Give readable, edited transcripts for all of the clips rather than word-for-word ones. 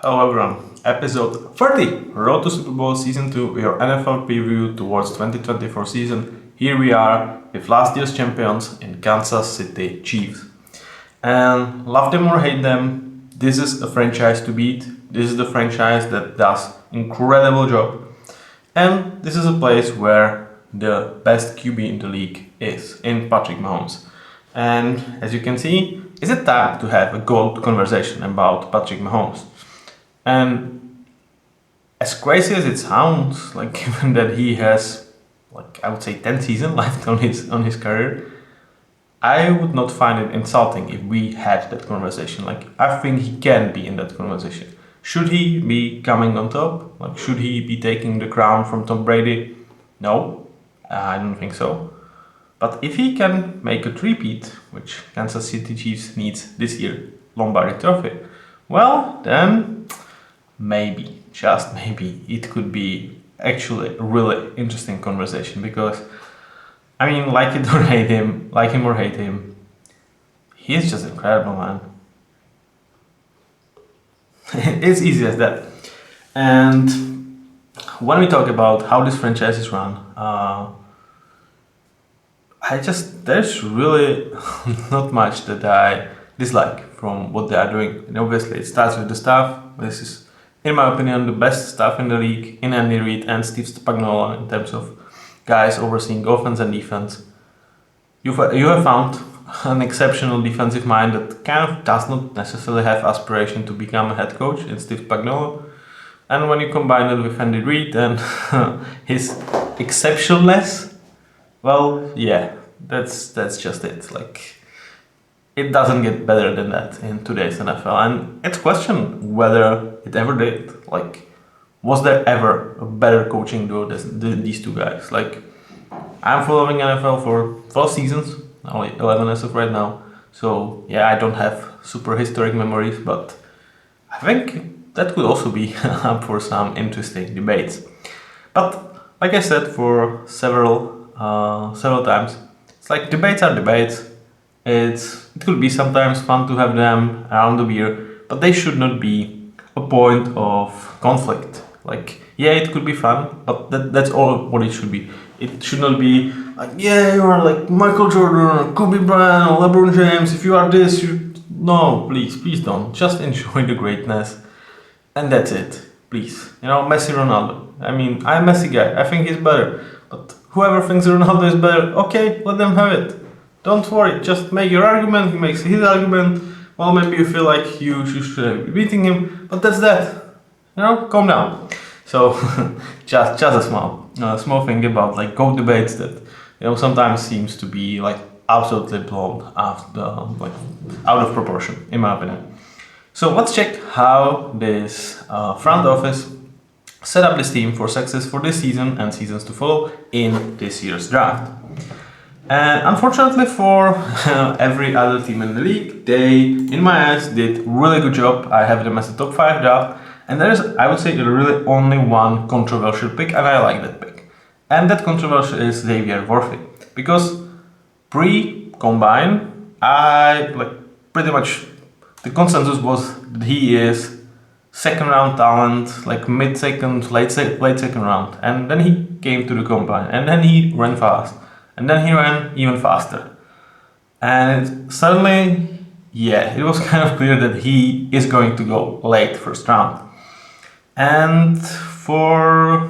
Hello everyone, episode 30, Road to Super Bowl Season 2, your NFL preview towards 2024 season. Here we are with last year's champions in Kansas City Chiefs. And love them or hate them, this is a franchise to beat. This is the franchise that does incredible job. And this is a place where the best QB in the league is, in Patrick Mahomes. And as you can see, is it time to have a GOAT conversation about Patrick Mahomes? And as crazy as it sounds, like given that he has, like I would say, 10 seasons left on his career, I would not find it insulting if we had that conversation. Like I think he can be in that conversation. Should he be coming on top? Like should he be taking the crown from Tom Brady? No, I don't think so. But if he can make a three-peat, which Kansas City Chiefs needs this year, Lombardi Trophy, well then maybe, just maybe, it could be actually a really interesting conversation because, I mean, like it or hate him, like him or hate him, he's just incredible, man. It's easy as that. And when we talk about how this franchise is run, there's really not much that I dislike from what they are doing. And obviously, it starts with the staff. This is, in my opinion, the best staff in the league in Andy Reid and Steve Spagnuolo in terms of guys overseeing offense and defense. You have found an exceptional defensive mind that kind of does not necessarily have aspiration to become a head coach in Steve Spagnuolo. And when you combine it with Andy Reid and his exceptionalness, well, yeah, that's just it. Like, it doesn't get better than that in today's NFL, and it's questioned whether it ever did. Like, was there ever a better coaching duo than these two guys? Like, I'm following NFL for 12 seasons, only 11 as of right now. So yeah, I don't have super historic memories, but I think that could also be up for some interesting debates. But like I said for several times, it's like debates are debates. It could be sometimes fun to have them around the beer, but they should not be a point of conflict. Like, yeah, it could be fun, but that's all what it should be. It should not be like, yeah, you are like Michael Jordan or Kobe Bryant or LeBron James. If you are this, no, please don't. Just enjoy the greatness, and that's it. Please, Messi, Ronaldo. I mean, I'm a Messi guy. I think he's better, but whoever thinks Ronaldo is better, okay, let them have it. Don't worry, just make your argument, he makes his argument. Well, maybe you feel like you should be beating him, but that's that. Calm down. So, just a small thing about like GOAT debates that sometimes seems to be like absolutely blown out of proportion, in my opinion. So let's check how this front office set up this team for success for this season and seasons to follow in this year's draft. And unfortunately for every other team in the league, they, in my eyes, did really good job. I have them as a top 5 draft. And there is, I would say, really only one controversial pick, and I like that pick. And that controversial is Xavier Worthy. Because pre-combine, pretty much the consensus was that he is second round talent, like mid-second, late second round. And then he came to the combine, and then he ran fast. And then he ran even faster. And suddenly, yeah, it was kind of clear that he is going to go late first round. And for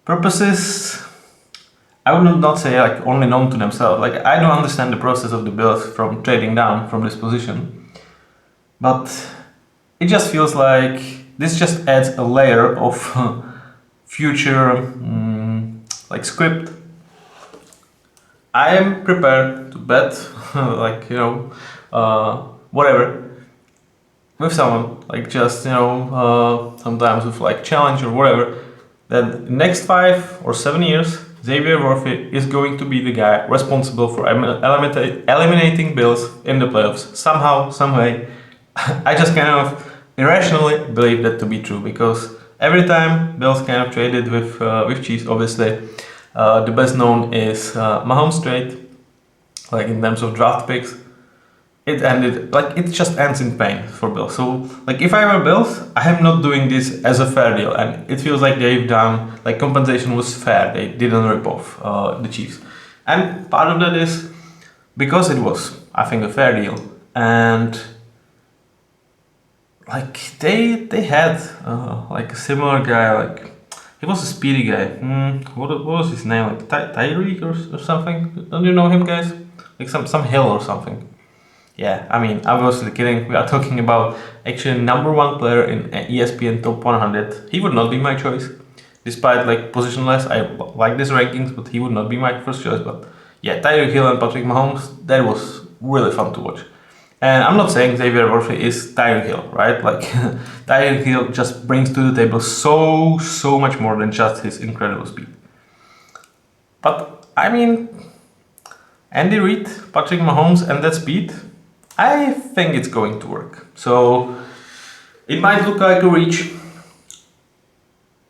purposes, I would not say like only known to themselves. Like, I don't understand the process of the Bills from trading down from this position. But it just feels like this just adds a layer of future script. I am prepared to bet, whatever, with someone, like just, sometimes with like challenge or whatever, that next 5 or 7 years, Xavier Worthy is going to be the guy responsible for eliminating Bills in the playoffs somehow, some way. I just kind of irrationally believe that to be true because every time Bills kind of traded with Chiefs, obviously. The best known is Mahomes trade, like in terms of draft picks. it ended, like, it just ends in pain for Bills. So, like, if I were Bills, I am not doing this as a fair deal, and it feels like they've done, like, compensation was fair. They didn't rip off the Chiefs, and part of that is because it was, I think, a fair deal, and like they had like a similar guy, like he was a speedy guy. What was his name? Like Tyreek or something? Don't you know him, guys? Like some Hill or something. Yeah, I mean, obviously kidding. We are talking about actually number one player in ESPN Top 100. He would not be my choice, despite like positionless. I like these rankings, but he would not be my first choice. But yeah, Tyreek Hill and Patrick Mahomes, that was really fun to watch. And I'm not saying Xavier Worthy is Tyreek Hill, right? Like Tyreek Hill just brings to the table so much more than just his incredible speed. But I mean, Andy Reid, Patrick Mahomes, and that speed, I think it's going to work. So it might look like a reach,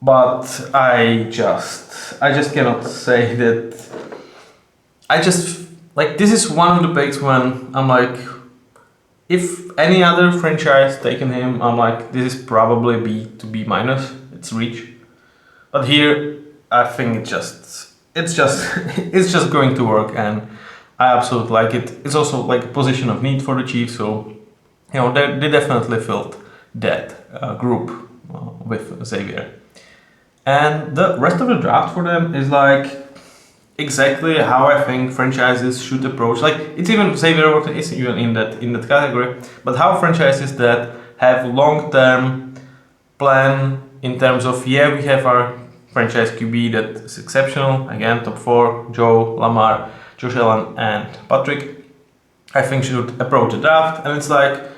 but I just cannot say that. I just like, this is one of the picks when I'm like, if any other franchise taken him, I'm like, this is probably B to B minus. It's reach, but here I think it's just it's just going to work, and I absolutely like it. It's also like a position of need for the Chiefs, so you know they definitely filled that group with Xavier, and the rest of the draft for them is like exactly how I think franchises should approach. Like it's even Xavier Worthy is even in that category, but how franchises that have long-term plan in terms of, yeah, we have our franchise QB that is exceptional, again top 4, Joe, Lamar, Josh Allen, and Patrick, I think should approach the draft, and it's like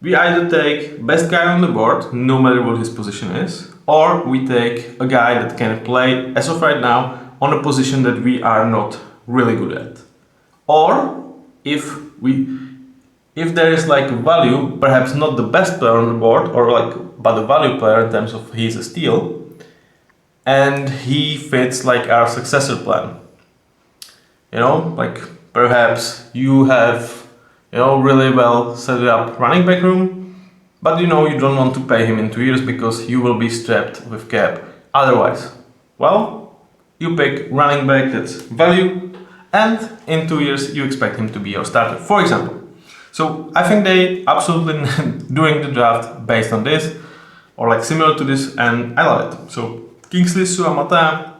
we either take best guy on the board, no matter what his position is, or we take a guy that can play as of right now on a position that we are not really good at. Or if there is like value, perhaps not the best player on the board, or like but a value player in terms of he's a steal, and he fits like our successor plan. You know, like perhaps you have, you know, really well set up running back room, but you know you don't want to pay him in 2 years because you will be strapped with cap otherwise. Well, you pick running back that's value, and in 2 years you expect him to be your starter, for example. So I think they absolutely doing the draft based on this, or like similar to this, and I love it. So Kingsley Suamata,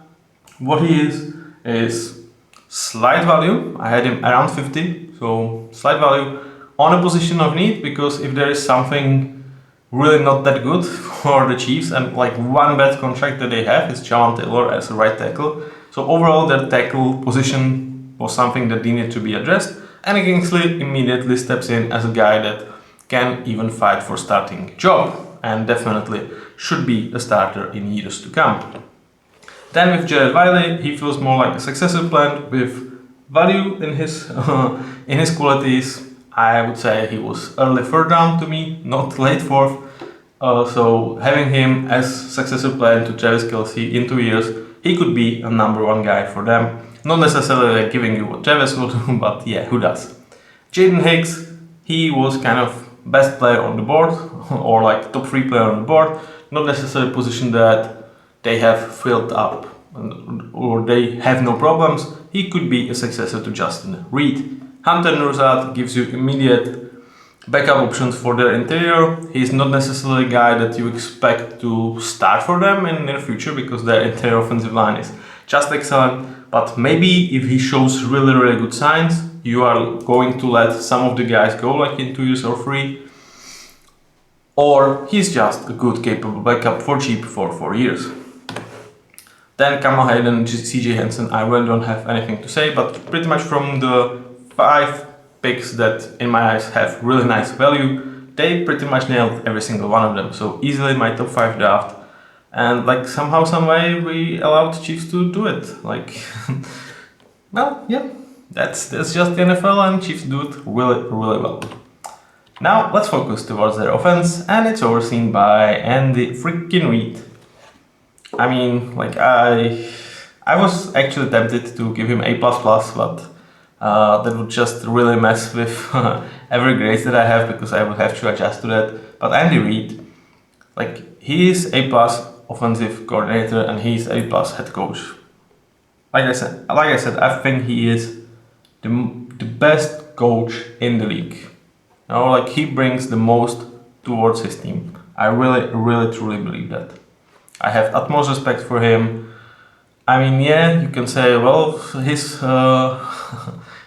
what he is slight value. I had him around 50, so slight value on a position of need, because if there is something really not that good for the Chiefs, and like one bad contract that they have is Jawan Taylor as a right tackle. So overall their tackle position was something that needed to be addressed, and Kingsley immediately steps in as a guy that can even fight for starting job, and definitely should be a starter in years to come. Then with Jared Wiley, he feels more like a successor plan with value in his qualities. I would say he was early third round to me, not late fourth. So having him as successor plan to Travis Kelce in 2 years, he could be a number one guy for them. Not necessarily like giving you what Travis will do, but yeah, who does? Jaden Hicks, he was kind of best player on the board, or like top 3 player on the board. Not necessarily a position that they have filled up, or they have no problems. He could be a successor to Justin Reed. Hunter Nurzad gives you immediate backup options for their interior. He's not necessarily a guy that you expect to start for them in the near future, because their interior offensive line is just excellent. But maybe if he shows really good signs, you are going to let some of the guys go like in 2 years or 3. Or he's just a good capable backup for cheap for 4 years. Then Kamal Hayden, CJ Henson, I really don't have anything to say, but pretty much from the 5 picks that in my eyes have really nice value, they pretty much nailed every single one of them. So easily my top 5 draft, and like somehow, some way we allowed the Chiefs to do it. Like, well, yeah, that's just the NFL, and Chiefs do it really well. Now let's focus towards their offense, and it's overseen by Andy freaking Reid. I mean, like I was actually tempted to give him A++, but that would just really mess with every grade that I have because I will have to adjust to that. But Andy Reid, like he is A plus offensive coordinator and he's A plus head coach. Like I said, I think he is the best coach in the league. You know, like he brings the most towards his team. I really, really, truly believe that. I have utmost respect for him. I mean, yeah, you can say, well, his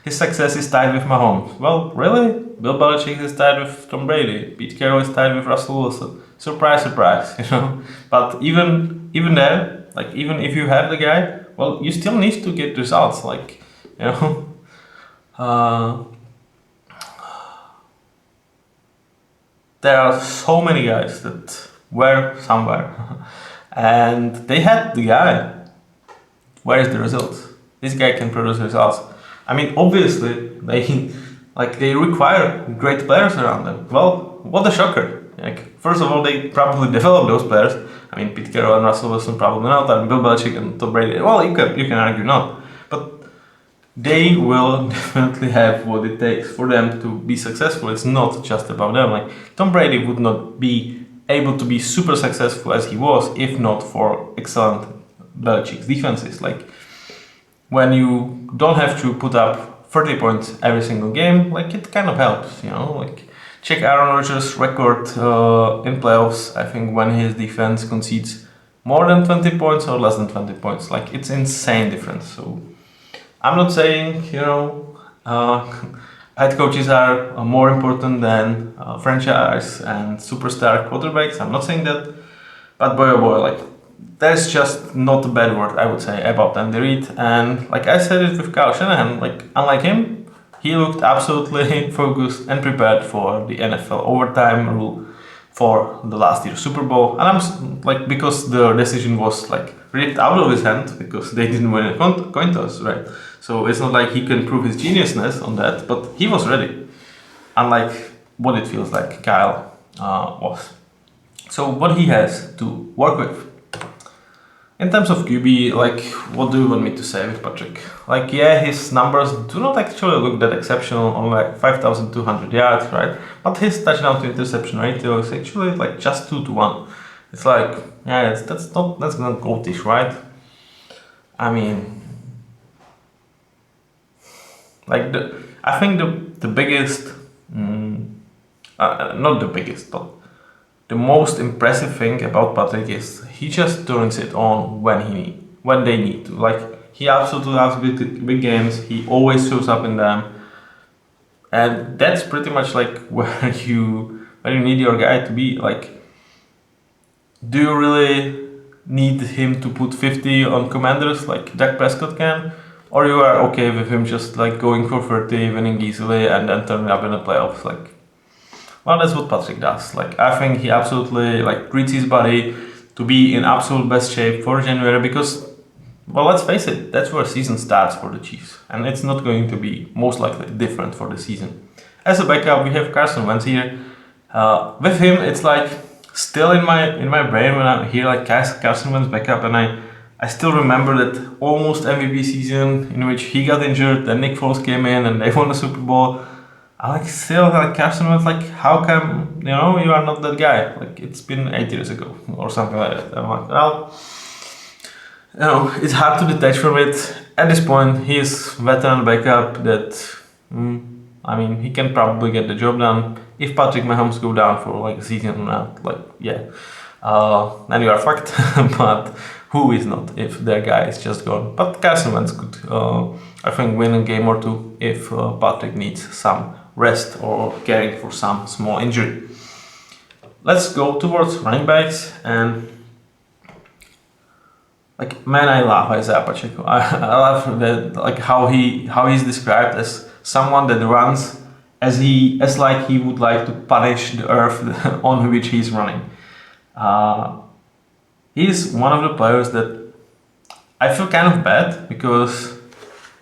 his success is tied with Mahomes. Well, really? Bill Belichick is tied with Tom Brady. Pete Carroll is tied with Russell Wilson. Surprise, surprise, you know. But even there, like even if you have the guy, well, you still need to get results. Like, you know, uh, there are so many guys that were somewhere, and they had the guy. Where is the results? This guy can produce results. I mean, obviously they require great players around them. Well, what a shocker! Like, first of all, they probably develop those players. I mean, Pete Carroll and Russell Wilson probably not, and Bill Belichick and Tom Brady. Well, you can argue not, but they will definitely have what it takes for them to be successful. It's not just about them. Like Tom Brady would not be able to be super successful as he was if not for excellent Belichick's defenses. Like when you don't have to put up 30 points every single game, like it kind of helps, you know. Like check Aaron Rodgers' record in playoffs. I think when his defense concedes more than 20 points or less than 20 points, like it's insane difference. So I'm not saying, you know, head coaches are more important than franchise and superstar quarterbacks. I'm not saying that, but boy oh boy, like there's just not a bad word I would say about Andy Reid. And like I said it with Kyle Shanahan, like unlike him, he looked absolutely focused and prepared for the NFL overtime rule for the last year's Super Bowl. And I'm like, because the decision was like ripped out of his hand because they didn't win a coin toss, right? So it's not like he can prove his geniusness on that, but he was ready. Unlike what it feels like Kyle was. So what he has to work with. In terms of QB, like, what do you want me to say with Patrick? Like, yeah, his numbers do not actually look that exceptional on like 5,200 yards, right? But his touchdown to interception ratio is actually like just 2-1. It's like, yeah, that's not goatish, right? I mean, like I think the biggest, not the biggest, but the most impressive thing about Patrick is he just turns it on when they need to. Like he absolutely loves big games. He always shows up in them, and that's pretty much like where you need your guy to be. Like, do you really need him to put 50 on Commanders like Dak Prescott can, or you are okay with him just like going for 30, winning easily, and then turning up in the playoffs? Like, well, that's what Patrick does. Like, I think he absolutely like treats his body to be in absolute best shape for January because, well, let's face it, that's where season starts for the Chiefs, and it's not going to be most likely different for the season. As a backup, we have Carson Wentz here. With him, it's like still in my brain when I hear like Carson Wentz backup, and I still remember that almost MVP season in which he got injured, then Nick Foles came in and they won the Super Bowl. I still Carson Wentz, like, how come, you know, you are not that guy? Like, it's been 8 years ago or something like that. I'm like, well, you know, it's hard to detach from it. At this point, he is veteran backup that, I mean, he can probably get the job done. If Patrick Mahomes go down for like a season or not, like, yeah, then you are fucked. But who is not if their guy is just gone? But Carson Wentz could, I think, win a game or two if Patrick needs some rest or caring for some small injury. Let's go towards running backs, and like, man, I love Isaiah Pacheco. I love that, like how he's described as someone that runs as like he would like to punish the earth on which he's running. He's one of the players that I feel kind of bad because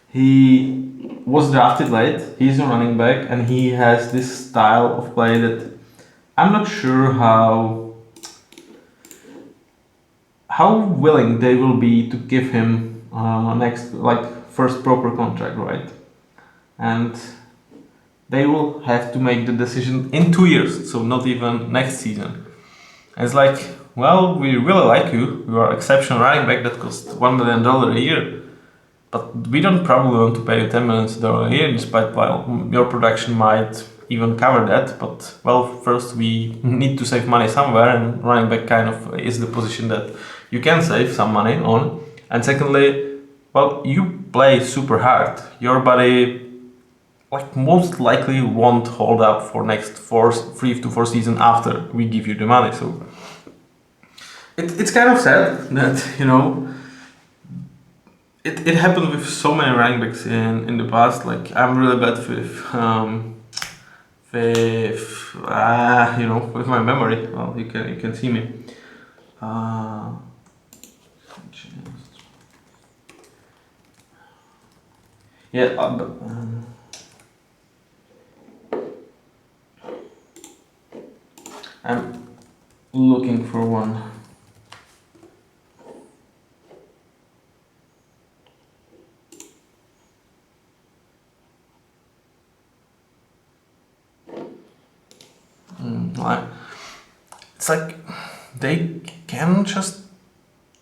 he was drafted late. He's a running back and he has this style of play that I'm not sure how willing they will be to give him next, like, first proper contract, right? And they will have to make the decision in 2 years, so not even next season. And it's like, well, we really like you. You are exceptional running back that costs $1 million a year. But we don't probably want to pay you $10 million a year, despite while your production might even cover that. But well, first we need to save money somewhere, and running back kind of is the position that you can save some money on. And secondly, well, you play super hard. Your body like most likely won't hold up for next 3 to 4 seasons after we give you the money. So it's kind of sad that it happened with so many running backs in the past. Like I'm really bad with my memory. Well, you can see me. I'm looking for one. It's like they can just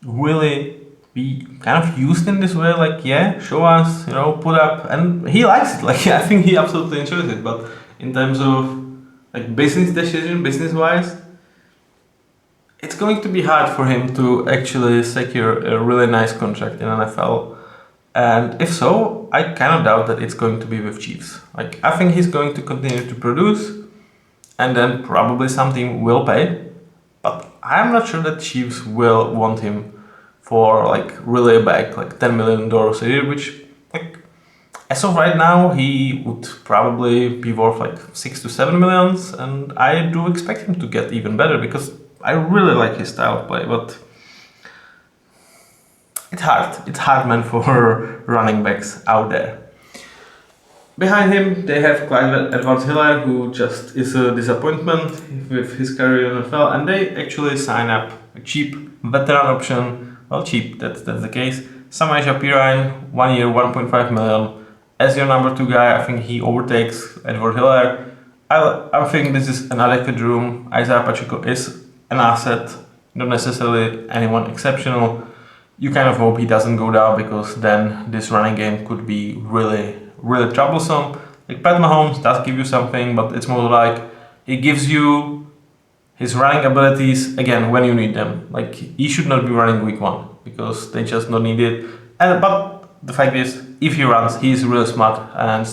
really be kind of used in this way, like, yeah, show us, put up, and he likes it. Like, I think he absolutely enjoys it. But in terms of like business decision, business wise, it's going to be hard for him to actually secure a really nice contract in NFL. And if so, I kind of doubt that it's going to be with Chiefs. Like, I think he's going to continue to produce, and then probably something will pay. But I'm not sure that Chiefs will want him for like really a bag, like $10 million a year, which like as of right now he would probably be worth like 6 to 7 millions, and I do expect him to get even better because I really like his style of play. But it's hard man for running backs out there. Behind him, they have Clyde Edwards-Helaire, who just is a disappointment with his career in the NFL, and they actually sign up a cheap veteran option. Well, cheap, that's the case. Samaje Perine, 1 year, 1.5 million. As your number 2 guy, I think he overtakes Edwards-Helaire. I think this is an adequate room. Isaiah Pacheco is an asset, not necessarily anyone exceptional. You kind of hope he doesn't go down, because then this running game could be really troublesome. Like Pat Mahomes does give you something, but it's more like he gives you his running abilities again when you need them. Like he should not be running week 1 because they just don't need it. But the fact is, if he runs, he's really smart and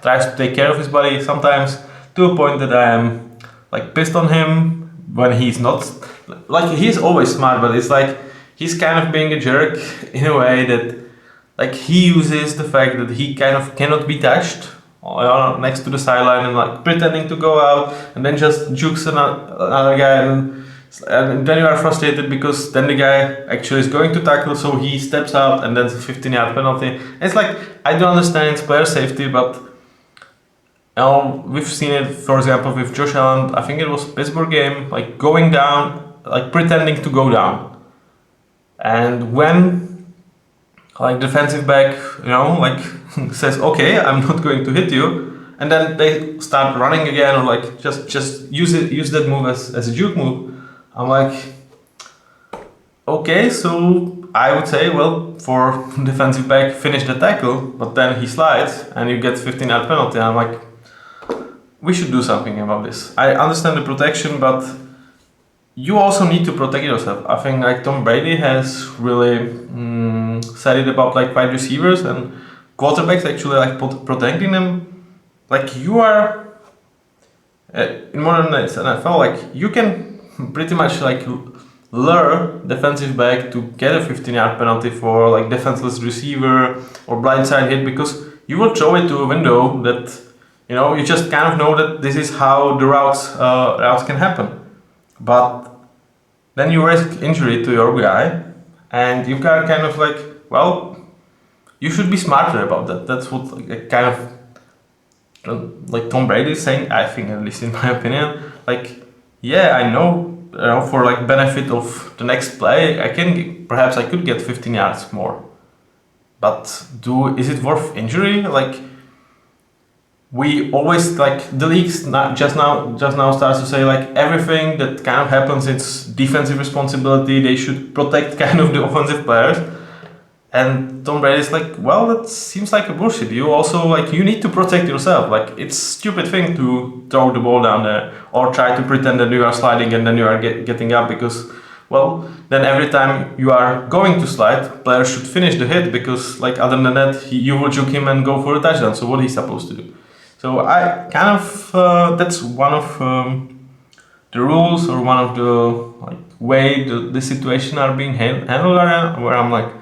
tries to take care of his body sometimes to a point that I am like pissed on him when he's not. Like he's always smart, but it's like he's kind of being a jerk in a way that like he uses the fact that he kind of cannot be touched next to the sideline and like pretending to go out, and then just jukes another guy, and then you are frustrated because then the guy actually is going to tackle, so he steps out and then it's a 15-yard penalty. It's like, I don't understand it's player safety, but we've seen it, for example, with Josh Allen. I think it was Pittsburgh game, like going down, like pretending to go down, and when like defensive back, like says, okay, I'm not going to hit you, and then they start running again, or like just use that move as a juke move. I'm like, okay, so I would say, well, for defensive back, finish the tackle, but then he slides and you get 15-yard penalty. I'm like, we should do something about this. I understand the protection, but you also need to protect yourself. I think like Tom Brady has really said it about like wide receivers and quarterbacks actually like protecting them. Like you are in modern NFL, like you can pretty much like lure defensive back to get a 15-yard penalty for like defenseless receiver or blindside hit, because you will throw it to a window that you just kind of know that this is how the routes can happen. But then you risk injury to your guy, and you can kind of like, well, you should be smarter about that. That's what like, kind of like Tom Brady is saying, I think, at least in my opinion. Like, yeah, I know, for like benefit of the next play, I could get 15 yards more. But is it worth injury? Like, we always like the leagues just now starts to say like everything that kind of happens, it's defensive responsibility. They should protect kind of the offensive players. And Tom Brady's like, well, that seems like a bullshit. You also like you need to protect yourself. Like it's a stupid thing to throw the ball down there or try to pretend that you are sliding and then you are getting up because, well, then every time you are going to slide, player should finish the hit because like other than that, you will juke him and go for a touchdown. So what he's supposed to do? So I kind of that's one of the rules or one of the like way the situation are being handled where I'm like,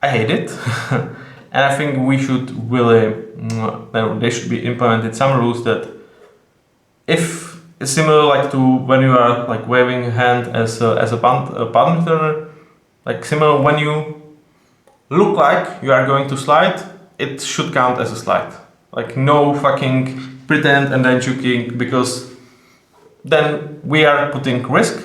I hate it, and I think we should really they should be implemented some rules that if it's similar like to when you are like waving a hand as a punt returner, like similar when you look like you are going to slide, it should count as a slide. Like no fucking pretend and then juking because then we are putting risk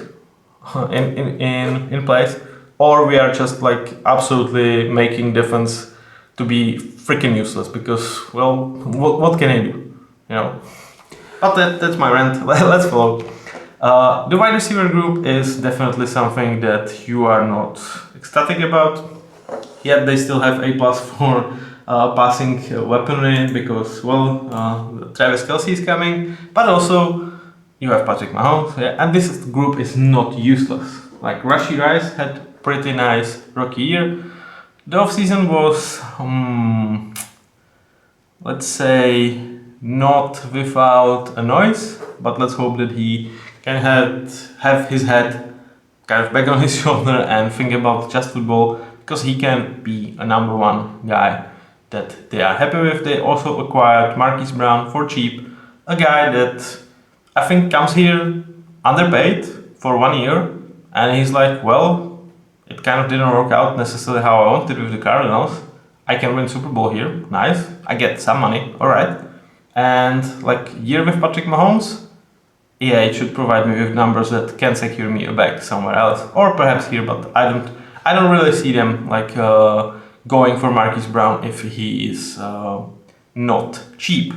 in place. Or we are just like absolutely making defense to be freaking useless because, well, what can I do? You know. But that's my rant. Let's follow. The wide receiver group is definitely something that you are not ecstatic about. Yet they still have A+ for passing weaponry because, well, Travis Kelce is coming, but also you have Patrick Mahomes, and this group is not useless. Like Rashee Rice had pretty nice rookie year. The offseason was, let's say, not without a noise, but let's hope that he can have his head kind of back on his shoulder and think about just football because he can be a number one guy that they are happy with. They also acquired Marquise Brown for cheap, a guy that I think comes here underpaid for 1 year, and he's like, well, it kind of didn't work out necessarily how I wanted with the Cardinals. I can win Superbowl here, nice. I get some money, alright. And like year with Patrick Mahomes, yeah, it should provide me with numbers that can secure me a bag somewhere else, or perhaps here. But I don't really see them like going for Marquise Brown if he is not cheap.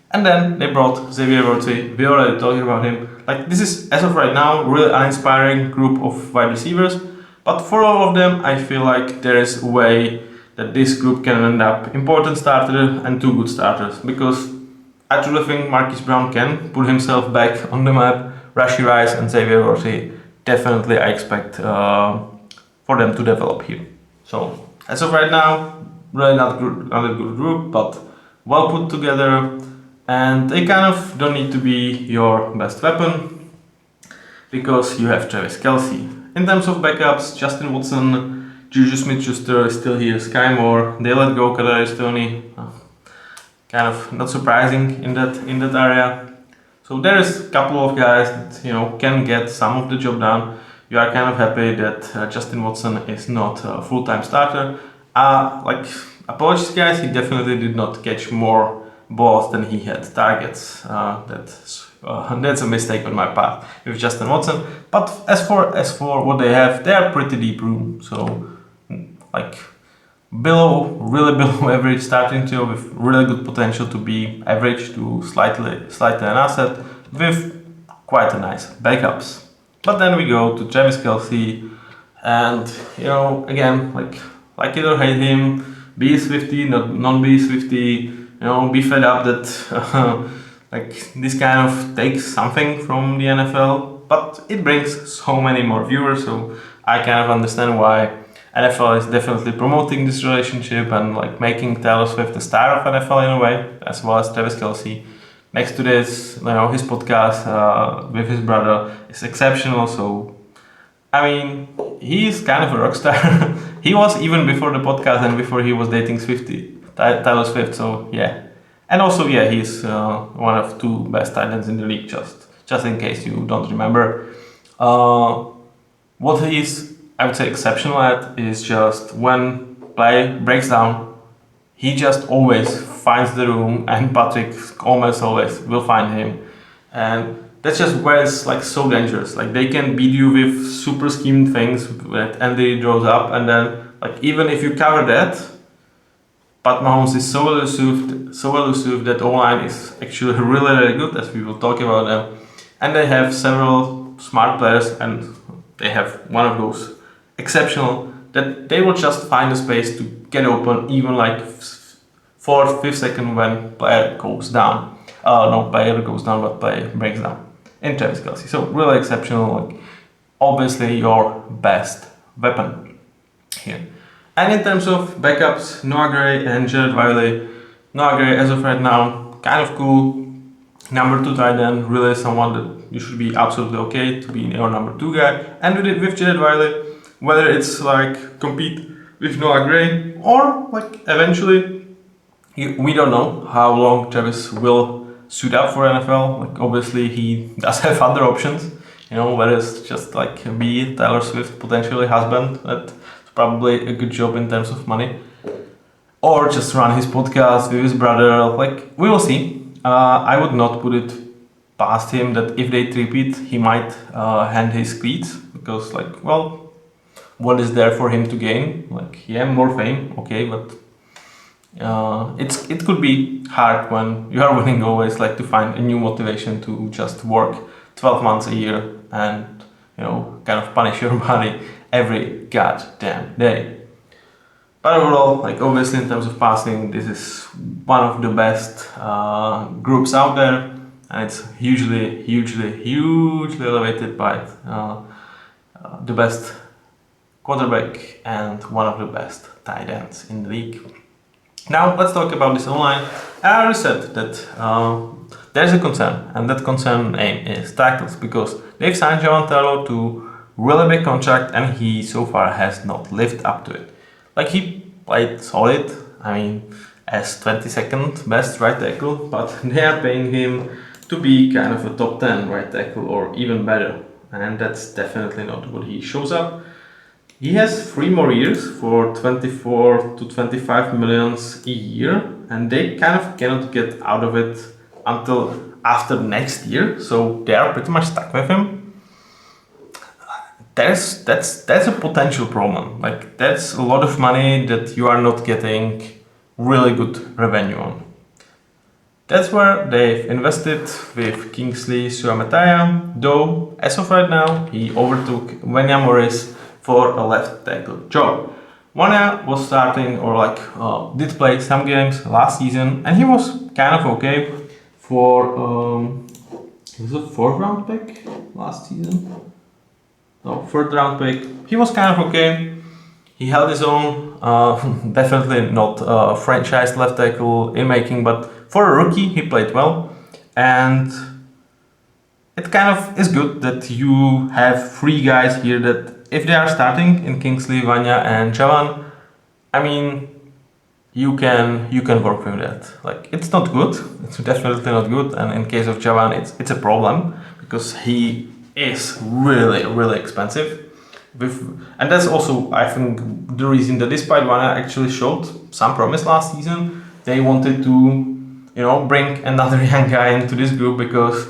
And then they brought Xavier Worthy. We already talked about him. Like this is as of right now really uninspiring group of wide receivers. But for all of them, I feel like there is a way that this group can end up important starter and two good starters because I truly think Marquise Brown can put himself back on the map. Rashee Rice and Xavier Worthy, definitely I expect for them to develop here. So as of right now, really not a good group, but well put together, and they kind of don't need to be your best weapon because you have Travis Kelce. In terms of backups, Justin Watson, Juju Smith-Schuster is still here, Sky Moore, they let go Kadarius Toney. Kind of not surprising in that area. So there is a couple of guys that can get some of the job done. You are kind of happy that Justin Watson is not a full-time starter. Like apologies guys, he definitely did not catch more balls than he had targets. That's a mistake on my part with Justin Watson. But as for what they have, they are pretty deep room. So like really below average starting trio with really good potential to be average to slightly an asset with quite a nice backups. But then we go to Travis Kelce, and again like it or hate him, be Swifty, non be Swifty, be fed up that like this kind of takes something from the NFL, but it brings so many more viewers. So I kind of understand why NFL is definitely promoting this relationship and like making Taylor Swift the star of NFL in a way, as well as Travis Kelce. Next to this, his podcast with his brother is exceptional. So, I mean, he's kind of a rock star. He was even before the podcast and before he was dating Taylor Swift. So yeah, and also yeah, he's one of two best tight ends in the league. Just in case you don't remember, what he's I would say exceptional at is just when play breaks down, he just always finds the room, and Patrick almost always will find him, and that's just where it's like so dangerous. Like they can beat you with super schemed things that Andy draws up, and then like even if you cover that, But Mahomes is so elusive that O-line is actually really, really good, as we will talk about them. And they have several smart players, and they have one of those exceptional that they will just find a space to get open, even like 4th, 5th second when player goes down. No player goes down, but player breaks down. In Travis Kelce. So really exceptional, like obviously your best weapon here. And in terms of backups, Noah Gray and Jared Wiley. Noah Gray, as of right now, kind of cool. Number 2 tight end, really someone that you should be absolutely okay to be your number 2 guy. And with Jared Wiley, whether it's like compete with Noah Gray or like eventually, we don't know how long Travis will suit up for NFL. Like obviously he does have other options, whether it's just like be Taylor Swift potentially husband. That's probably a good job in terms of money, or just run his podcast with his brother. Like we will see. I would not put it past him that if they repeat, he might hand his cleats because like what is there for him to gain? Like more fame, okay, but it could be hard when you are winning always, like to find a new motivation to just work 12 months a year and kind of punish your body every goddamn day. But overall, like obviously in terms of passing, this is one of the best groups out there, and it's hugely elevated by the best quarterback and one of the best tight ends in the league. Now let's talk about this online. I already said that there's a concern, and that concern name is tackles, because they've signed Javon Taylor to really big contract, and he so far has not lived up to it. Like he played solid, as 22nd best right tackle, but they are paying him to be kind of a top 10 right tackle or even better, and that's definitely not what he shows up. He has 3 more years for 24 to 25 millions a year, and they kind of cannot get out of it until after next year, so they are pretty much stuck with him. That's a potential problem. Like that's a lot of money that you are not getting really good revenue on. That's where they've invested with Kingsley Suamataia, though as of right now he overtook Vanya Morris for a left tackle job. Vanya was starting did play some games last season, and he was kind of okay for he was a 4th round pick last season. No, 3rd round pick. He was kind of okay. He held his own. Definitely not a franchise left tackle in making, but for a rookie, he played well. And it kind of is good that you have 3 guys here that, if they are starting in Kingsley, Vanya, and Javan, you can work with that. Like it's not good. It's definitely not good. And in case of Javan, it's a problem because he is really expensive. And that's also, I think, the reason that despite Vanya actually showed some promise last season, they wanted to, bring another young guy into this group because,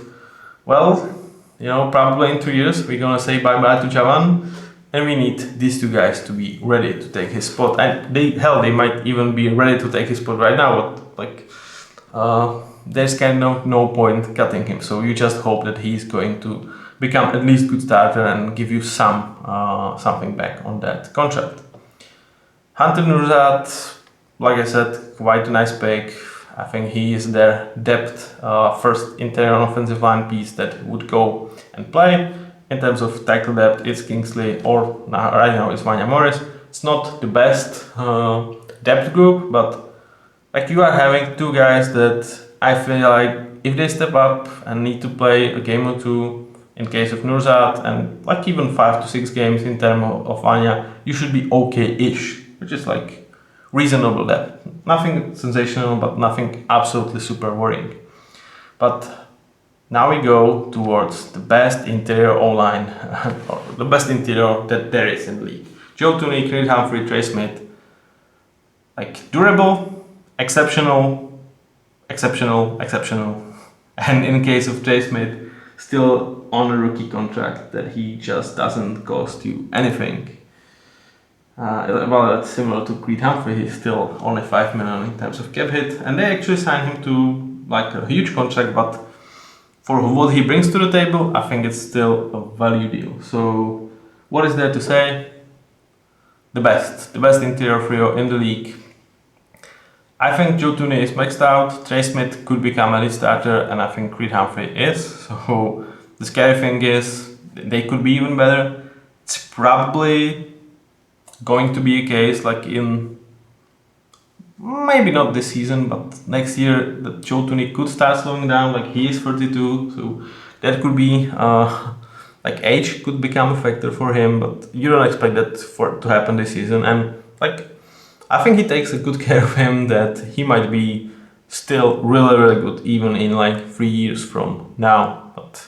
probably in 2 years we're gonna say bye-bye to Javan, and we need these 2 guys to be ready to take his spot. And they might even be ready to take his spot right now, but there's kind of no point cutting him. So you just hope that he's going to become at least good starter and give you something back on that contract. Hunter Nurzat, like I said, quite a nice pick. I think he is their depth first interior offensive line piece that would go and play. In terms of tackle depth, it's Kingsley or right now it's Vanya Morris. It's not the best depth group, but like you are having 2 guys that I feel like if they step up and need to play a game or 2, in case of Nurzat, and like even 5 to 6 games in terms of Vanya, you should be okay-ish, which is like reasonable depth. Nothing sensational, but nothing absolutely super worrying. But now we go towards the best interior O-line, or the best interior that there is in the league. Joe Thuney, Creed Humphrey, Trey Smith. Like durable, exceptional. And in case of Trey Smith, still on a rookie contract that he just doesn't cost you anything. Well, that's similar to Creed Humphrey. He's still only 5 million in terms of cap hit, and they actually signed him to like a huge contract. But for what he brings to the table, I think it's still a value deal. So, what is there to say? The best interior trio in the league. I think Joe Tooney is maxed out. Trey Smith could become a lead starter, and I think Creed Humphrey is. So the scary thing is they could be even better. It's probably going to be a case like in maybe not this season, but next year that Joe Tooney could start slowing down. Like he is 32, so that could be like age could become a factor for him. But you don't expect that for to happen this season, and like. I think he takes a good care of him that he might be still really good even in like 3 years from now. But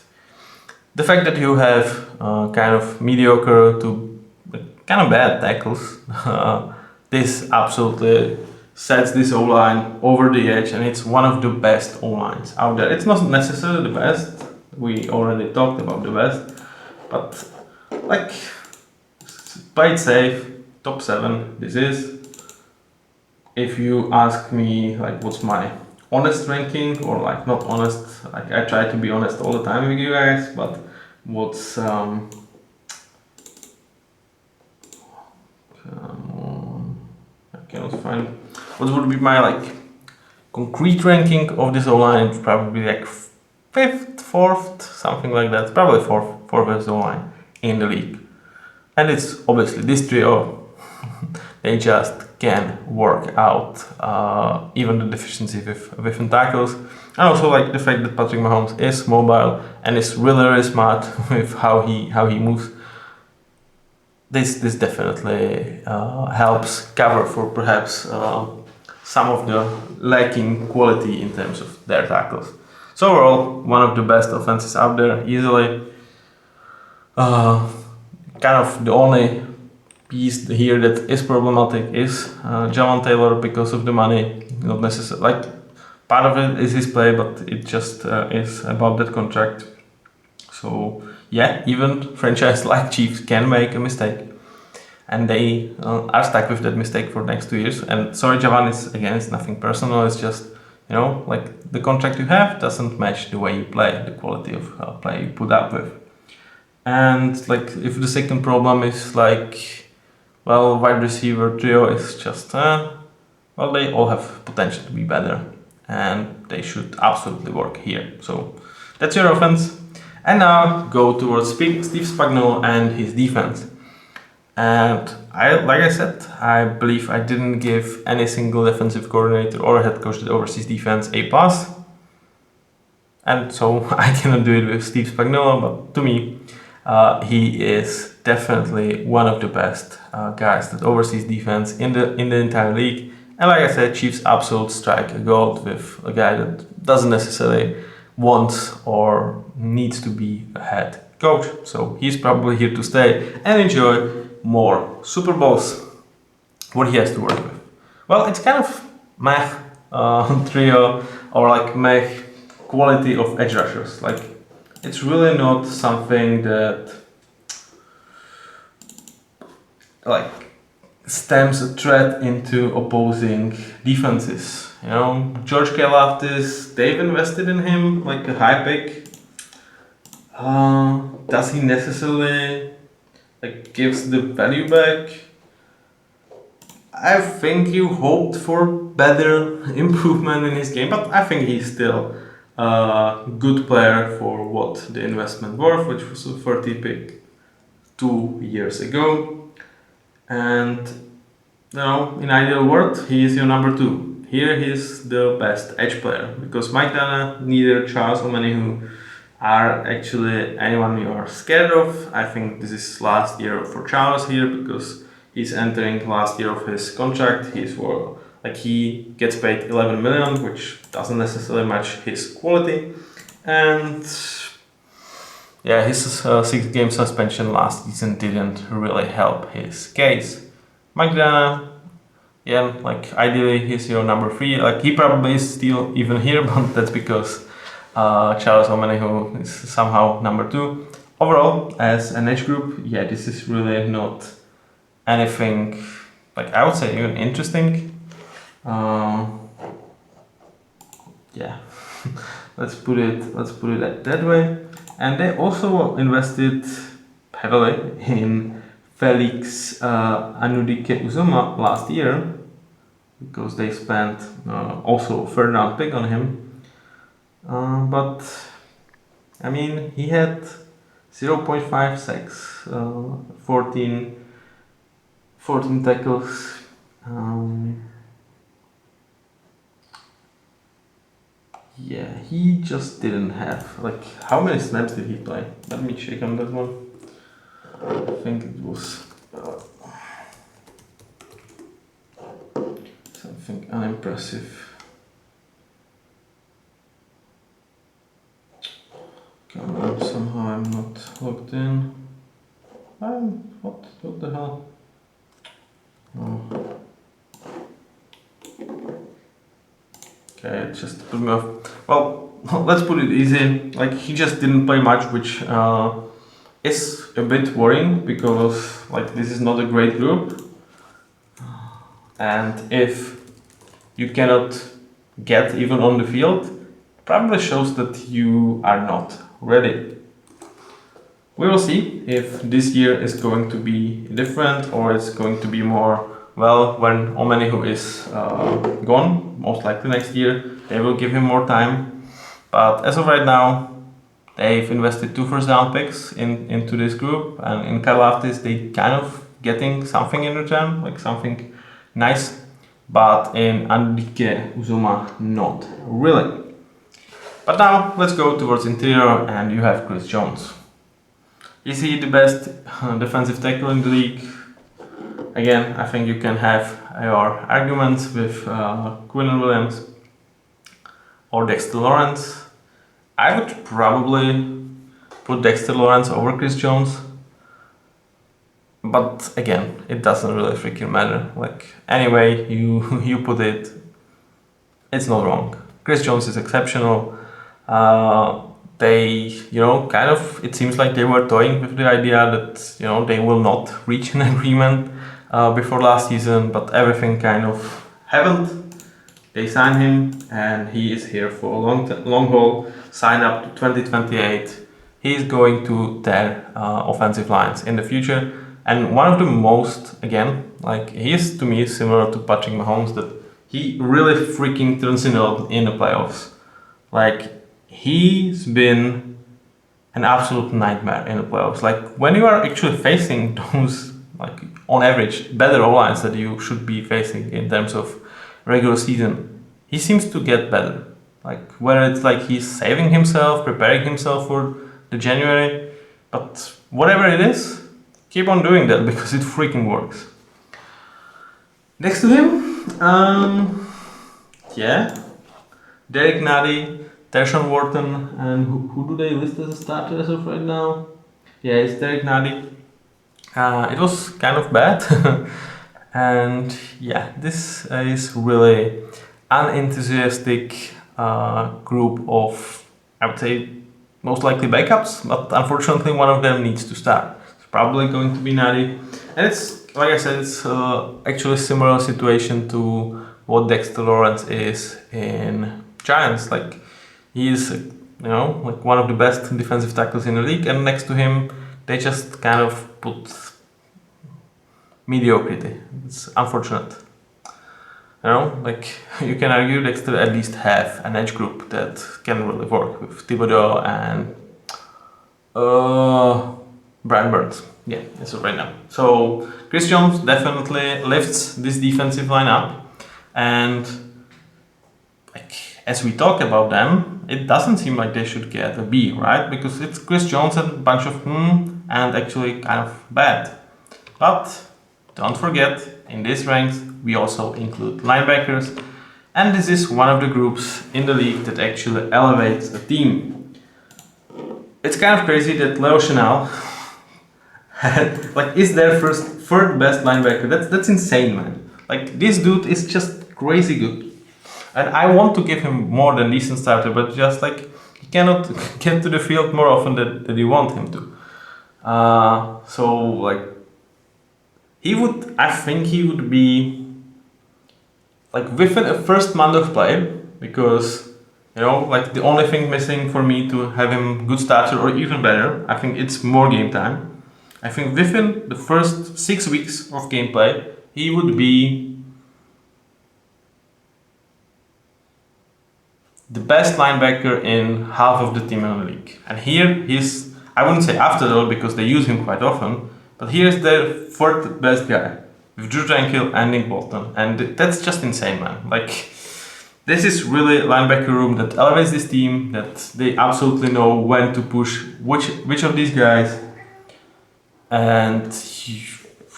the fact that you have kind of mediocre to kind of bad tackles, this absolutely sets this O-line over the edge, and it's one of the best O-lines out there. It's not necessarily the best. We already talked about the best, but like play it safe, top 7 this is. If you ask me like what's my honest ranking, or like not honest, like I try to be honest all the time with you guys, but what's come on, I cannot find what would be my like concrete ranking of this O-line. It's probably like 5th, 4th, something like that. Probably 4th best O-line in the league, and it's obviously this trio. They just can work out even the deficiency with tackles, and also like the fact that Patrick Mahomes is mobile and is really smart with how he moves. This definitely helps cover for perhaps some of the lacking quality in terms of their tackles. So overall, one of the best offenses out there easily. Kind of the only piece here that is problematic is Jawan Taylor because of the money. Not necessarily like part of it is his play, but it just is about that contract. So yeah, even franchise like Chiefs can make a mistake, and they are stuck with that mistake for the next 2 years. And sorry, Jawan, it's nothing personal. It's just like the contract you have doesn't match the way you play, the quality of play you put up with. And like if the second problem is like, well, wide receiver trio is just, well, they all have potential to be better, and they should absolutely work here. So that's your offense. And now go towards Steve Spagnuolo and his defense. And like I said, I believe I didn't give any single defensive coordinator or head coach that oversees defense a pass. And so I cannot do it with Steve Spagnuolo, but to me, he is definitely one of the best guys that oversees defense in the entire league. And like I said, Chiefs absolute strike a gold with a guy that doesn't necessarily want or needs to be a head coach. So he's probably here to stay and enjoy more Super Bowls. What he has to work with. Well, it's kind of meh trio, or like meh quality of edge rushers. Like it's really not something that like stems a threat into opposing defenses. George Karlaftis, they've invested in him like a high pick. Does he necessarily like gives the value back? I think you hoped for better improvement in his game, but I think he's still a good player for what the investment worth, which was a 30 pick 2 years ago. And in ideal world, he is your number 2. Here he's the best edge player, because Mike Dana, neither Charles Omenihu are actually anyone you are scared of. I think this is last year for Charles here, because he's entering last year of his contract. He gets paid 11 million, which doesn't necessarily match his quality. And yeah, his 6-game suspension last season didn't really help his case. Mike Dana, yeah, like ideally he's your number 3. Like he probably is still even here, but that's because Charles Omenihu is somehow number 2. Overall, as an edge group, yeah, this is really not anything, like I would say even interesting. Yeah, let's put it that way. And they also invested heavily in Felix Anudike Uzoma last year, because they spent also a third round pick on him. But I mean, he had 0.5 sacks, 14 tackles. Yeah, he just didn't have, like, how many snaps did he play? Let me check on that one. I think it was something unimpressive. Come on, somehow I'm not logged in. What the hell? Oh. Okay, it just put me off. Well, let's put it easy. Like, he just didn't play much, which is a bit worrying, because like this is not a great group. And if you cannot get even on the field, probably shows that you are not ready. We will see if this year is going to be different, or it's going to be more, well, when Omenihu is gone, most likely next year, they will give him more time. But as of right now, they've invested 2 first round picks into this group, and in Karlaftis they kind of getting something in return, like something nice. But in Andike Uzoma, not really. But now let's go towards interior, and you have Chris Jones. Is he the best defensive tackle in the league? Again, I think you can have your arguments with Quinlan Williams or Dexter Lawrence. I would probably put Dexter Lawrence over Chris Jones. But again, it doesn't really freaking matter. Like, anyway you put it, it's not wrong. Chris Jones is exceptional. They, kind of, it seems like they were toying with the idea that, they will not reach an agreement before last season, but everything kind of happened. They signed him, and he is here for a long haul, sign up to 2028. He's going to tear offensive lines in the future. And one of the most, again, like, he is to me similar to Patrick Mahomes, that he really freaking turns in the playoffs. Like, he's been an absolute nightmare in the playoffs. Like, when you are actually facing those, like, on average, better O-lines that you should be facing in terms of regular season, he seems to get better. Like, whether it's like he's saving himself, preparing himself for the January, but whatever it is, keep on doing that, because it freaking works. Next to him, Derek Nady, Tershawn Wharton, and who do they list as a starter as of right now? Yeah, it's Derek Nady. It was kind of bad. And yeah, this is really unenthusiastic group of, I would say, most likely backups, but unfortunately one of them needs to start. It's probably going to be Nady. And it's, like I said, it's actually a similar situation to what Dexter Lawrence is in Giants. Like, he is, like one of the best defensive tackles in the league, and next to him, they just kind of put mediocrity. It's unfortunate. Like, you can argue Dexter at least have an edge group that can really work with Thibodeau and Brian Burns. Yeah, that's right now. So Chris Jones definitely lifts this defensive line up, and like, as we talk about them, it doesn't seem like they should get a B, right? Because it's Chris Jones and a bunch of and actually kind of bad. But don't forget, in these ranks, we also include linebackers, and this is one of the groups in the league that actually elevates the team. It's kind of crazy that Leo Chenal is their third best linebacker. That's insane, man. Like, this dude is just crazy good. And I want to give him more than decent starter, but just like, he cannot get to the field more often than you want him to. So like, I think he would be like within a first month of play, because like the only thing missing for me to have him good starter or even better, I think it's more game time. I think within the first 6 weeks of gameplay, he would be the best linebacker in half of the team in the league. And here he's, I wouldn't say after all because they use him quite often, but here's their fourth best guy with Drew Tranquil and Nick Bolton. And that's just insane, man. Like, this is really a linebacker room that elevates this team, that they absolutely know when to push which of these guys. And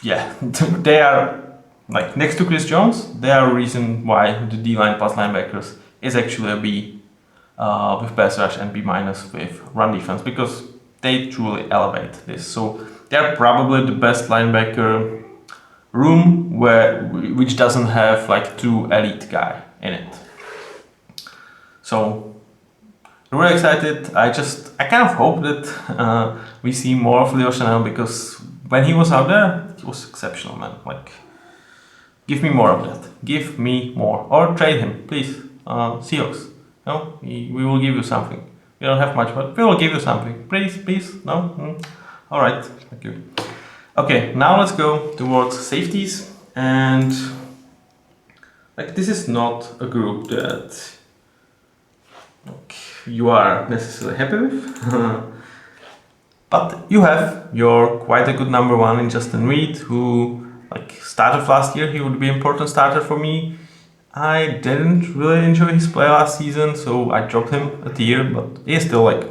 yeah, they are, like, next to Chris Jones, they are a reason why the D-line plus linebackers is actually a B with pass rush and B- with run defense, because they truly elevate this. So they're probably the best linebacker room which doesn't have like true elite guy in it. So really excited. I kind of hope that we see more of Leo Chanel, because when he was out there, he was exceptional, man. Like, give me more of that. Give me more, or trade him, please. Seahawks. No, we will give you something. We don't have much, but we will give you something. Please. No. All right. Thank you. Okay, now let's go towards safeties, and like this is not a group that you are necessarily happy with, but you have your quite a good number one in Justin Reed, who like started last year. He would be an important starter for me. I didn't really enjoy his play last season, so I dropped him a tier, but he is still like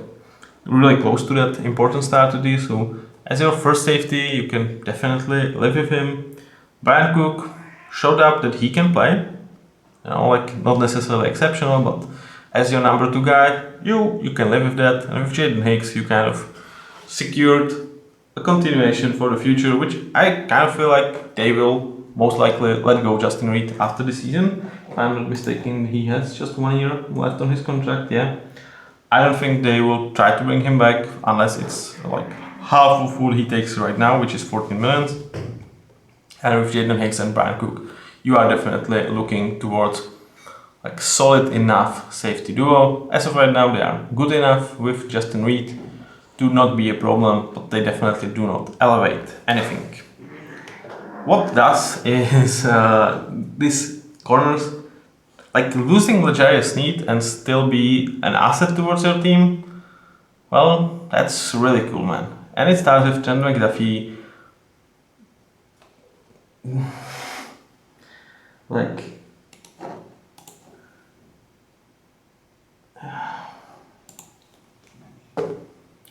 really close to that important starter tier. So as your first safety, you can definitely live with him. Brian Cook showed up that he can play, like not necessarily exceptional, but as your number two guy, you can live with that. And with Jaden Hicks, you kind of secured a continuation for the future, which I kind of feel like they will most likely let go Justin Reed after the season. If I'm not mistaken, he has just 1 year left on his contract, yeah. I don't think they will try to bring him back unless it's like half of what he takes right now, which is 14 million. And with Jaden Hicks and Brian Cook, you are definitely looking towards like solid enough safety duo. As of right now, they are good enough with Justin Reed to not be a problem, but they definitely do not elevate anything. What does is these corners, like losing L'Jarius Sneed and still be an asset towards your team. Well, that's really cool, man. And it starts with Trent McDuffie. Like,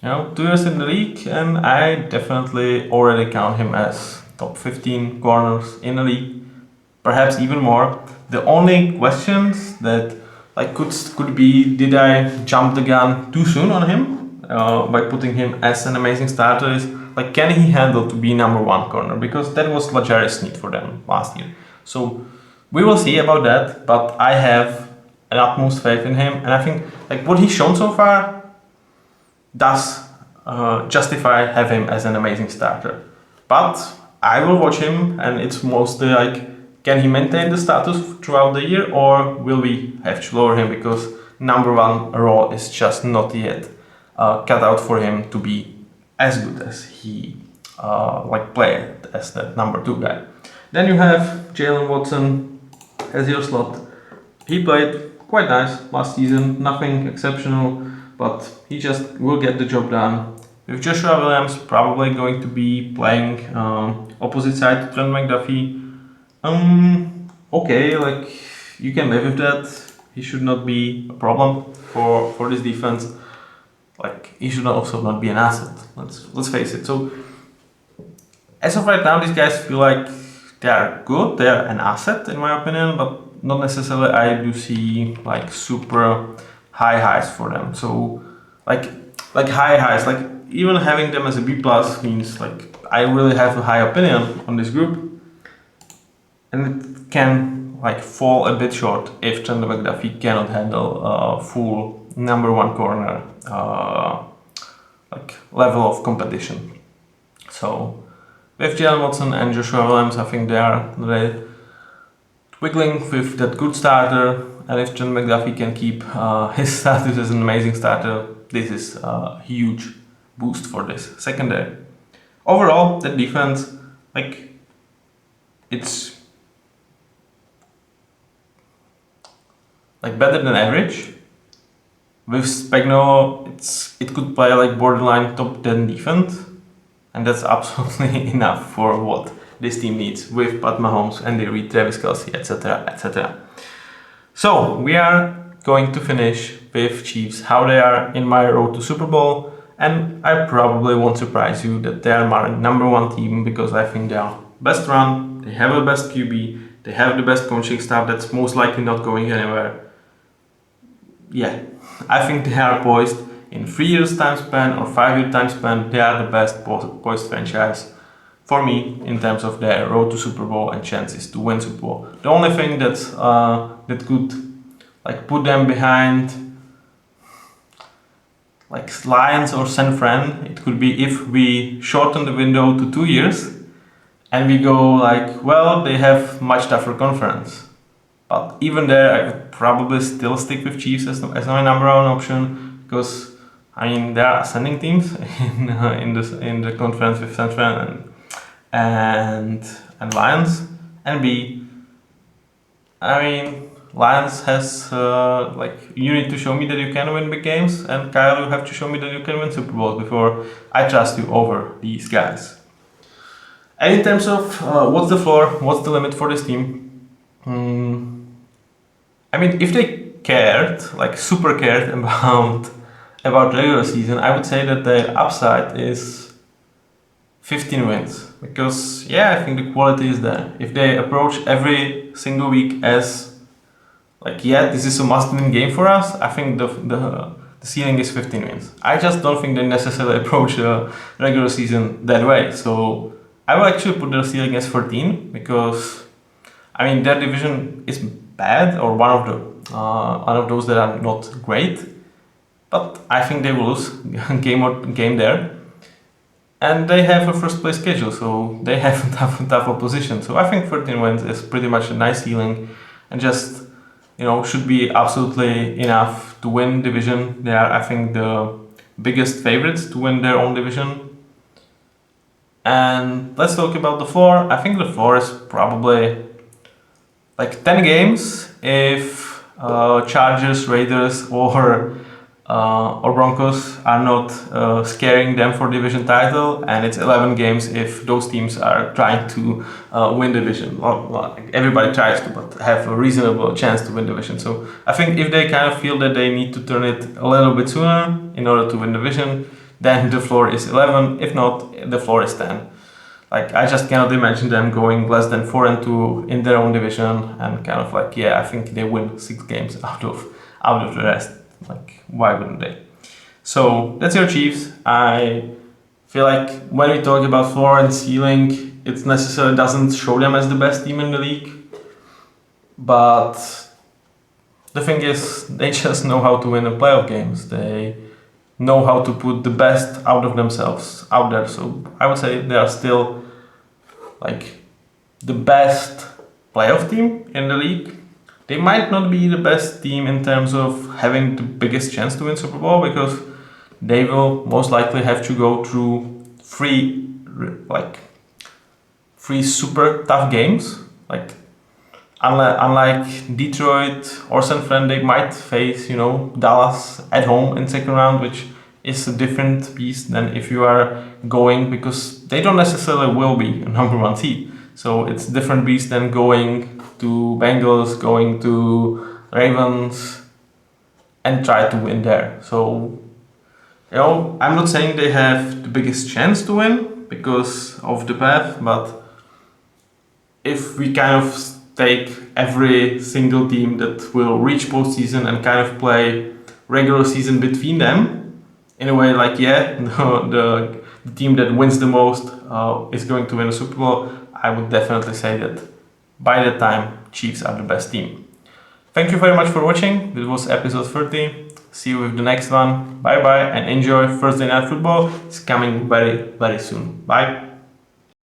you know, 2 years in the league, and I definitely already count him as top 15 corners in the league, perhaps even more. The only questions that like could be, did I jump the gun too soon on him by putting him as an amazing starter? Is like, can he handle to be number one corner? Because that was L'Jarius Sneed for them last year. So we will see about that, but I have an utmost faith in him, and I think like what he's shown so far does justify have him as an amazing starter. But I will watch him, and it's mostly like, can he maintain the status throughout the year, or will we have to lower him because number one role is just not yet cut out for him to be as good as he like played as the number two guy. Then you have Jalen Watson as your slot. He played quite nice last season, nothing exceptional, but he just will get the job done. With Joshua Williams probably going to be playing opposite side to Trent McDuffie. Okay, like you can live with that. He should not be a problem for this defense. Like he should also not be an asset. Let's face it. So as of right now, these guys feel like they are good. They are an asset in my opinion, but not necessarily. I do see like super high highs for them. So like high highs, like even having them as a B plus means like I really have a high opinion on this group, and it can like fall a bit short if Chandler McDuffie cannot handle full number one corner like level of competition. So With Jalen Watson and Joshua Williams, I think they are really wiggling with that good starter. And if John McDuffie can keep his status as an amazing starter, this is a huge boost for this secondary. Overall, the defense, like, it's like better than average. With Spagnuolo, it could play like borderline top 10 defense, and that's absolutely enough for what this team needs with Pat Mahomes, Andy Reid, Travis Kelce, etc., etc. So we are going to finish with Chiefs, how they are in my road to Super Bowl, and I probably won't surprise you that they are my number one team because I think they are best run, they have the best QB, they have the best coaching staff that's most likely not going anywhere. Yeah, I think they are poised in 3 years time span or 5 year time span. They are the best poised franchise for me in terms of their road to Super Bowl and chances to win Super Bowl. The only thing that could like put them behind like Lions or San Fran, it could be if we shorten the window to 2 years and we go like, well, they have much tougher conference. But even there, I would probably still stick with Chiefs as my number one option because I mean there are ascending teams in the conference with San Fran and Lions. And B, I mean Lions has like you need to show me that you can win big games, and Kyle, you have to show me that you can win Super Bowls before I trust you over these guys. And in terms of what's the floor, what's the limit for this team? I mean, if they cared, like super cared about regular season, I would say that the upside is 15 wins. Because yeah, I think the quality is there. If they approach every single week as like, yeah, this is a must-win game for us, I think the ceiling is 15 wins. I just don't think they necessarily approach the regular season that way. So I will actually put the ceiling as 14 because I mean their division is bad or one of those that are not great, but I think they will lose game there, and they have a first place schedule, so they have a tough opposition. So I think 13 wins is pretty much a nice ceiling, and just should be absolutely enough to win division. They are, I think, the biggest favorites to win their own division. And let's talk about the floor. I think the floor is probably like 10 games if Chargers, Raiders, or Broncos are not scaring them for division title, and it's 11 games if those teams are trying to win division. Well, everybody tries to, but have a reasonable chance to win division. So I think if they kind of feel that they need to turn it a little bit sooner in order to win division, then the floor is 11. If not, the floor is 10. Like, I just cannot imagine them going less than 4-2 in their own division, and kind of like, yeah, I think they win 6 games out of the rest. Like, why wouldn't they? So that's your Chiefs. I feel like when we talk about floor and ceiling, it necessarily doesn't show them as the best team in the league. But the thing is, they just know how to win the playoff games. They know how to put the best out of themselves out there. So I would say they are still like the best playoff team in the league. They might not be the best team in terms of having the biggest chance to win Super Bowl because they will most likely have to go through three super tough games. Like unlike Detroit or San Fran, they might face Dallas at home in second round, which is a different beast than if you are going, because they don't necessarily will be a number one seed. So it's a different beast than going to Bengals, going to Ravens, and try to win there. So, I'm not saying they have the biggest chance to win because of the path, but if we kind of take every single team that will reach postseason and kind of play regular season between them, in a way like, the team that wins the most is going to win a Super Bowl, I would definitely say that by that time, Chiefs are the best team. Thank you very much for watching. This was episode 30. See you with the next one. Bye bye and enjoy Thursday Night Football. It's coming very, very soon. Bye.